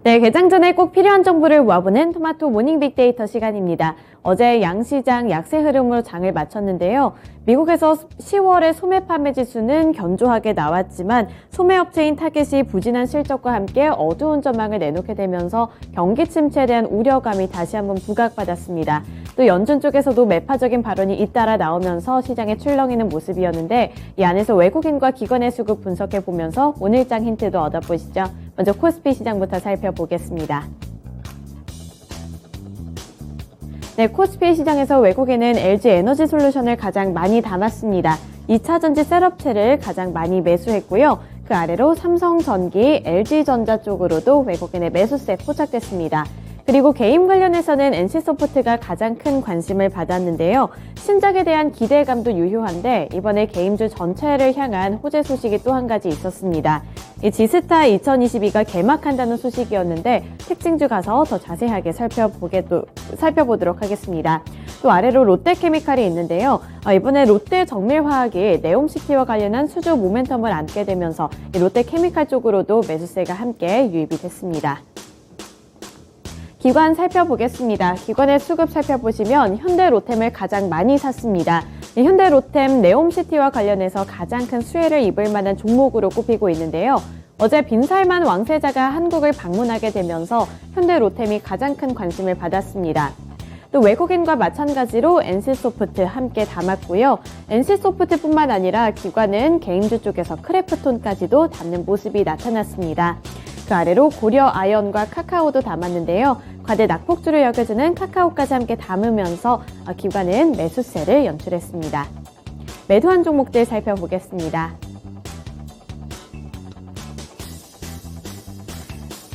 네, 개장 전에 꼭 필요한 정보를 모아보는 토마토 모닝 빅데이터 시간입니다. 어제 양시장 약세 흐름으로 장을 마쳤는데요. 미국에서 10월의 소매 판매 지수는 견조하게 나왔지만 소매업체인 타겟이 부진한 실적과 함께 어두운 전망을 내놓게 되면서 경기 침체에 대한 우려감이 다시 한번 부각받았습니다. 또 연준 쪽에서도 매파적인 발언이 잇따라 나오면서 시장에 출렁이는 모습이었는데 이 안에서 외국인과 기관의 수급 분석해보면서 오늘장 힌트도 얻어보시죠. 먼저 코스피 시장부터 살펴보겠습니다. 네, 코스피 시장에서 외국인은 LG 에너지 솔루션을 가장 많이 담았습니다. 2차전지 셋업체를 가장 많이 매수했고요. 그 아래로 삼성전기, LG전자 쪽으로도 외국인의 매수세 포착됐습니다. 그리고 게임 관련해서는 NC소프트가 가장 큰 관심을 받았는데요. 신작에 대한 기대감도 유효한데 이번에 게임주 전체를 향한 호재 소식이 또 한 가지 있었습니다. 이 지스타 2022가 개막한다는 소식이었는데 특징주 가서 더 자세하게 살펴보도록 하겠습니다. 또 아래로 롯데케미칼이 있는데요. 이번에 롯데정밀화학이 네옴시티와 관련한 수주 모멘텀을 안게 되면서 이 롯데케미칼 쪽으로도 매수세가 함께 유입이 됐습니다. 기관 살펴보겠습니다. 기관의 수급 살펴보시면 현대로템을 가장 많이 샀습니다. 현대로템 네옴시티와 관련해서 가장 큰 수혜를 입을 만한 종목으로 꼽히고 있는데요. 어제 빈살만 왕세자가 한국을 방문하게 되면서 현대로템이 가장 큰 관심을 받았습니다. 또 외국인과 마찬가지로 NC소프트 함께 담았고요. NC소프트뿐만 아니라 기관은 게임주 쪽에서 크래프톤까지도 담는 모습이 나타났습니다. 그 아래로 고려아연과 카카오도 담았는데요. 과대 낙폭주로 여겨지는 카카오까지 함께 담으면서 기관은 매수세를 연출했습니다. 매도한 종목들 살펴보겠습니다.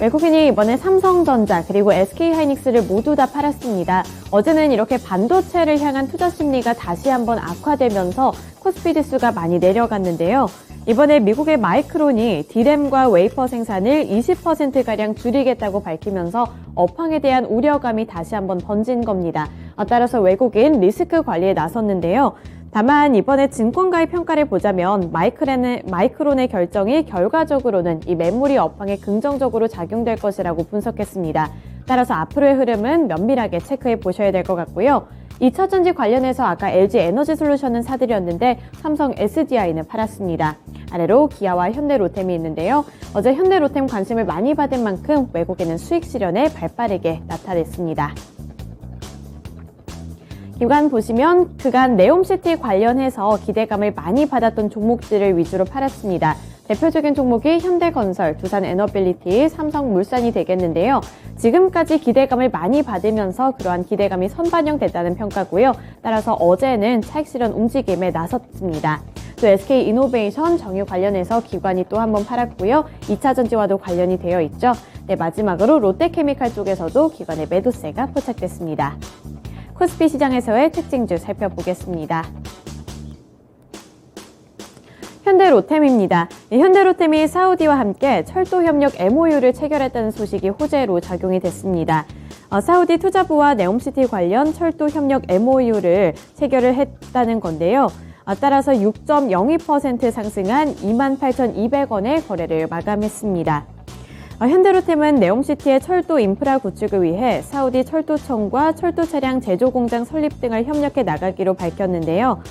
외국인이 이번에 삼성전자 그리고 SK하이닉스를 모두 다 팔았습니다. 어제는 이렇게 반도체를 향한 투자 심리가 다시 한번 악화되면서 코스피 지수가 많이 내려갔는데요. 이번에 미국의 마이크론이 디램과 웨이퍼 생산을 20%가량 줄이겠다고 밝히면서 업황에 대한 우려감이 다시 한번 번진 겁니다. 따라서 외국인 리스크 관리에 나섰는데요. 다만 이번에 증권가의 평가를 보자면 마이크론의 결정이 결과적으로는 이 메모리 업황에 긍정적으로 작용될 것이라고 분석했습니다. 따라서 앞으로의 흐름은 면밀하게 체크해 보셔야 될 것 같고요. 2차전지 관련해서 아까 LG 에너지 솔루션은 사들였는데 삼성 SDI는 팔았습니다. 아래로 기아와 현대로템이 있는데요. 어제 현대로템 관심을 많이 받은 만큼 외국인은 수익 실현에 발빠르게 나타냈습니다. 기관 보시면 그간 네옴시티 관련해서 기대감을 많이 받았던 종목들을 위주로 팔았습니다. 대표적인 종목이 현대건설, 두산에너빌리티, 삼성물산이 되겠는데요. 지금까지 기대감을 많이 받으면서 그러한 기대감이 선반영됐다는 평가고요. 따라서 어제는 차익 실현 움직임에 나섰습니다. 또 SK이노베이션, 정유 관련해서 기관이 또 한 번 팔았고요. 2차전지와도 관련이 되어 있죠. 네, 마지막으로 롯데케미칼 쪽에서도 기관의 매도세가 포착됐습니다. 코스피 시장에서의 특징주 살펴보겠습니다. 현대로템입니다. 현대로템이 사우디와 함께 철도협력 MOU를 체결했다는 소식이 호재로 작용이 됐습니다. 사우디 투자부와 네옴시티 관련 철도협력 MOU를 체결을 했다는 건데요. 따라서 6.02% 상승한 28,200원의 거래를 마감했습니다. 현대로템은 네옴시티의 철도 인프라 구축을 위해 사우디 철도청과 철도 차량 제조 공장 설립 등을 협력해 나가기로 밝혔는데요.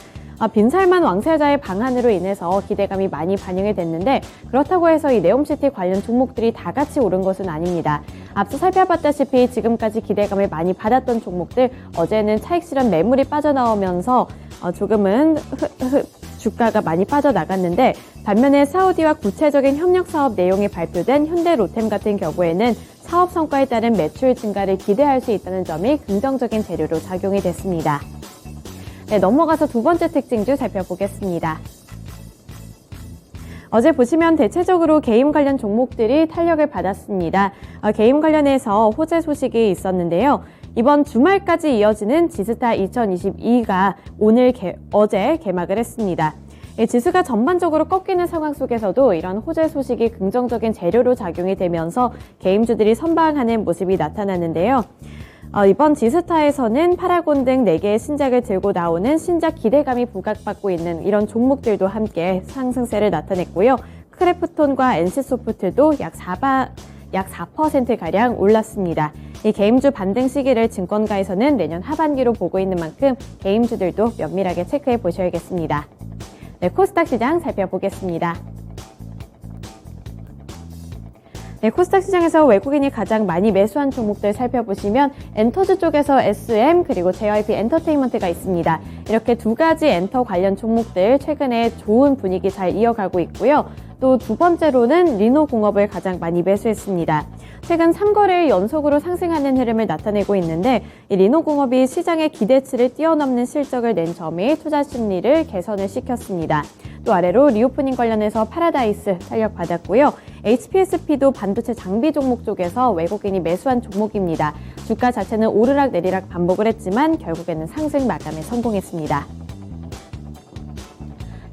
빈살만 왕세자의 방안으로 인해서 기대감이 많이 반영이 됐는데 그렇다고 해서 이 네옴시티 관련 종목들이 다 같이 오른 것은 아닙니다. 앞서 살펴봤다시피 지금까지 기대감을 많이 받았던 종목들 어제는 차익 실현 매물이 빠져나오면서 조금은 주가가 많이 빠져나갔는데 반면에 사우디와 구체적인 협력 사업 내용이 발표된 현대로템 같은 경우에는 사업 성과에 따른 매출 증가를 기대할 수 있다는 점이 긍정적인 재료로 작용이 됐습니다. 네, 넘어가서 두 번째 특징주 살펴보겠습니다. 어제 보시면 대체적으로 게임 관련 종목들이 탄력을 받았습니다. 게임 관련해서 호재 소식이 있었는데요. 이번 주말까지 이어지는 지스타 2022가 어제 개막을 했습니다. 지수가 전반적으로 꺾이는 상황 속에서도 이런 호재 소식이 긍정적인 재료로 작용이 되면서 게임주들이 선방하는 모습이 나타났는데요. 이번 지스타에서는 파라곤 등 4개의 신작을 들고 나오는 신작 기대감이 부각받고 있는 이런 종목들도 함께 상승세를 나타냈고요. 크래프톤과 NC소프트도 약 약 4%가량 올랐습니다. 이 개임주 반등 시기를 증권가에서는 내년 하반기로 보고 있는 만큼 개임주들도 면밀하게 체크해 보셔야겠습니다. 네, 코스닥 시장 살펴보겠습니다. 네, 코스닥 시장에서 외국인이 가장 많이 매수한 종목들 살펴보시면 엔터즈 쪽에서 SM 그리고 JYP 엔터테인먼트가 있습니다. 이렇게 두 가지 엔터 관련 종목들 최근에 좋은 분위기 잘 이어가고 있고요. 또 두 번째로는 리노공업을 가장 많이 매수했습니다. 최근 3거래일 연속으로 상승하는 흐름을 나타내고 있는데 이 리노공업이 시장의 기대치를 뛰어넘는 실적을 낸 점이 투자 심리를 개선을 시켰습니다. 또 아래로 리오프닝 관련해서 파라다이스 탄력받았고요. HPSP도 반도체 장비 종목 쪽에서 외국인이 매수한 종목입니다. 주가 자체는 오르락 내리락 반복을 했지만 결국에는 상승 마감에 성공했습니다.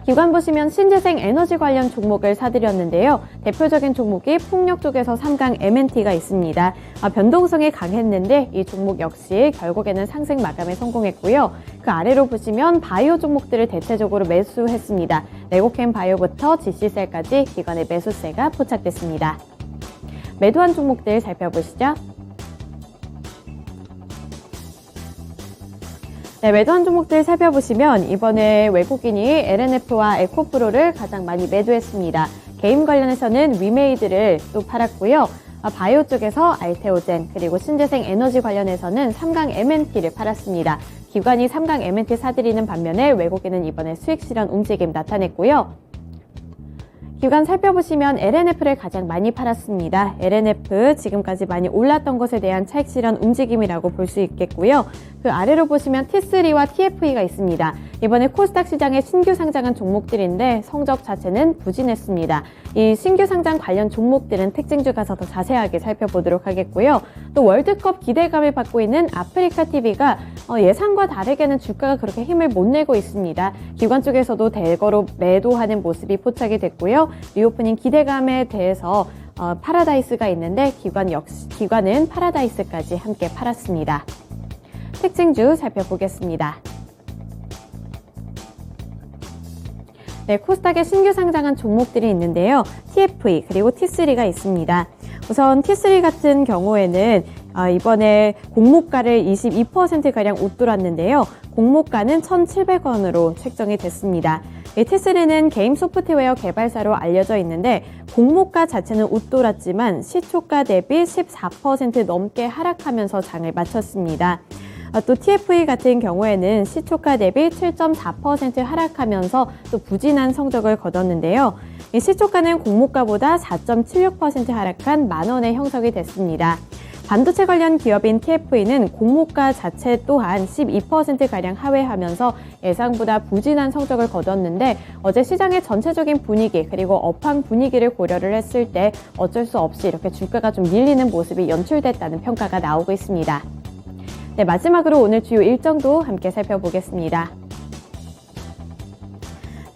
기관 보시면 신재생 에너지 관련 종목을 사드렸는데요. 대표적인 종목이 풍력 쪽에서 3강 MNT가 있습니다. 변동성이 강했는데 이 종목 역시 결국에는 상승 마감에 성공했고요. 그 아래로 보시면 바이오 종목들을 대체적으로 매수했습니다. 레고캠 바이오부터 GC셀까지 기관의 매수세가 포착됐습니다. 매도한 종목들 살펴보시죠. 네, 매도한 종목들 살펴보시면 이번에 외국인이 LNF와 에코프로를 가장 많이 매도했습니다. 게임 관련해서는 위메이드를 또 팔았고요. 바이오 쪽에서 알테오젠 그리고 신재생 에너지 관련해서는 3강 MNT를 팔았습니다. 기관이 3강 MNT 사들이는 반면에 외국인은 이번에 수익 실현 움직임 나타냈고요. 기관 살펴보시면 LNF를 가장 많이 팔았습니다. LNF 지금까지 많이 올랐던 것에 대한 차익 실현 움직임이라고 볼 수 있겠고요. 그 아래로 보시면 T3와 TFE가 있습니다. 이번에 코스닥 시장에 신규 상장한 종목들인데 성적 자체는 부진했습니다. 이 신규 상장 관련 종목들은 특징주 가서 더 자세하게 살펴보도록 하겠고요. 또 월드컵 기대감을 받고 있는 아프리카 TV가 예상과 다르게는 주가가 그렇게 힘을 못 내고 있습니다. 기관 쪽에서도 대거로 매도하는 모습이 포착이 됐고요. 리오프닝 기대감에 대해서 파라다이스가 있는데 기관은 파라다이스까지 함께 팔았습니다. 특징주 살펴보겠습니다. 네, 코스닥에 신규 상장한 종목들이 있는데요. TFE 그리고 T3가 있습니다. 우선 T3 같은 경우에는 이번에 공모가를 22%가량 웃돌았는데요. 공모가는 1,700원으로 책정이 됐습니다. T3는 게임 소프트웨어 개발사로 알려져 있는데 공모가 자체는 웃돌았지만 시초가 대비 14% 넘게 하락하면서 장을 마쳤습니다. 또 TFE 같은 경우에는 시초가 대비 7.4% 하락하면서 또 부진한 성적을 거뒀는데요. 이 시초가는 공모가보다 4.76% 하락한 만원에 형성이 됐습니다. 반도체 관련 기업인 TFE는 공모가 자체 또한 12%가량 하회하면서 예상보다 부진한 성적을 거뒀는데 어제 시장의 전체적인 분위기 그리고 업황 분위기를 고려를 했을 때 어쩔 수 없이 이렇게 주가가 좀 밀리는 모습이 연출됐다는 평가가 나오고 있습니다. 네, 마지막으로 오늘 주요 일정도 함께 살펴보겠습니다.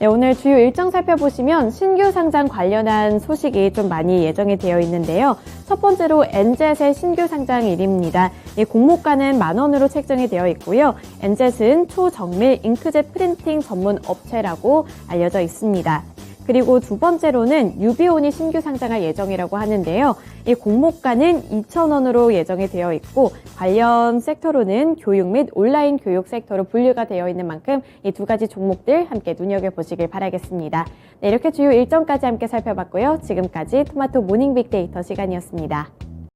네, 오늘 주요 일정 살펴보시면 신규 상장 관련한 소식이 좀 많이 예정이 되어 있는데요. 첫 번째로 엔젯의 신규 상장일입니다. 이 공모가는 만원으로 책정이 되어 있고요. 엔젯은 초정밀 잉크젯 프린팅 전문 업체라고 알려져 있습니다. 그리고 두 번째로는 유비온이 신규 상장할 예정이라고 하는데요. 이 공모가는 2,000원으로 예정이 되어 있고 관련 섹터로는 교육 및 온라인 교육 섹터로 분류가 되어 있는 만큼 이 두 가지 종목들 함께 눈여겨보시길 바라겠습니다. 네, 이렇게 주요 일정까지 함께 살펴봤고요. 지금까지 토마토 모닝 빅데이터 시간이었습니다.